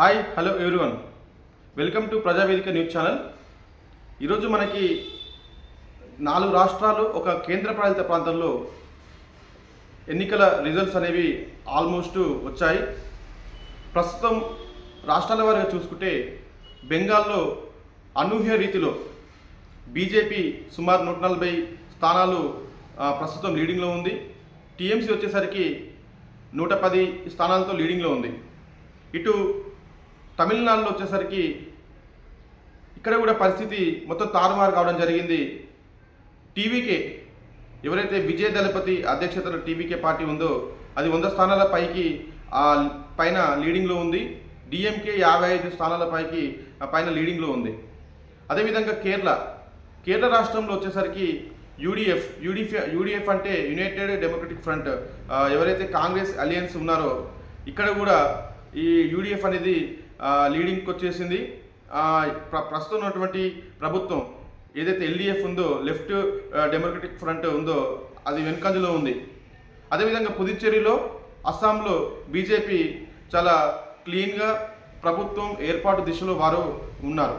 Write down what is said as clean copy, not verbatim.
Hi hello everyone, welcome to Prajavedika news channel. ఈరోజు మనకి 4 రాష్ట్రాలు ఒక కేంద్రపాలిత ప్రాంతంలో ఎన్నికల రిజల్ట్స్ అనేవి ఆల్మోస్ట్ వచ్చాయి. ప్రస్తుతం రాష్ట్రాల వారిగా చూసుకుంటే బెంగాల్లో అనూహ్య రీతిలో బీజేపీ సుమారు 140 స్థానాలు ప్రస్తుతం లీడింగ్లో ఉంది. టీఎంసీ వచ్చేసరికి 110 స్థానాలతో లీడింగ్లో ఉంది. ఇటు తమిళనాడులో వచ్చేసరికి ఇక్కడ కూడా పరిస్థితి మొత్తం తారుమారు కావడం జరిగింది. టీవీకే ఎవరైతే విజయ్ దళపతి అధ్యక్షతలో టీవీకే పార్టీ ఉందో అది 100 స్థానాల పైన లీడింగ్లో ఉంది. డిఎంకే 55 స్థానాల పైన లీడింగ్లో ఉంది. అదేవిధంగా కేరళ రాష్ట్రంలో వచ్చేసరికి యూడిఎఫ్ అంటే యునైటెడ్ డెమోక్రటిక్ ఫ్రంట్, ఎవరైతే కాంగ్రెస్ అలయన్స్ ఉన్నారో ఇక్కడ కూడా ఈ యూడిఎఫ్ అనేది లీడింగ్కి వచ్చేసింది. ప్రస్తుతం ఉన్నటువంటి ప్రభుత్వం ఏదైతే ఎల్డిఎఫ్ ఉందో, లెఫ్ట్ డెమోక్రటిక్ ఫ్రంట్ ఉందో, అది వెనుకంజలో ఉంది. అదేవిధంగా పుదుచ్చేరిలో, అస్సాంలో బీజేపీ చాలా క్లీన్గా ప్రభుత్వం ఏర్పాటు దిశలో వారు ఉన్నారు.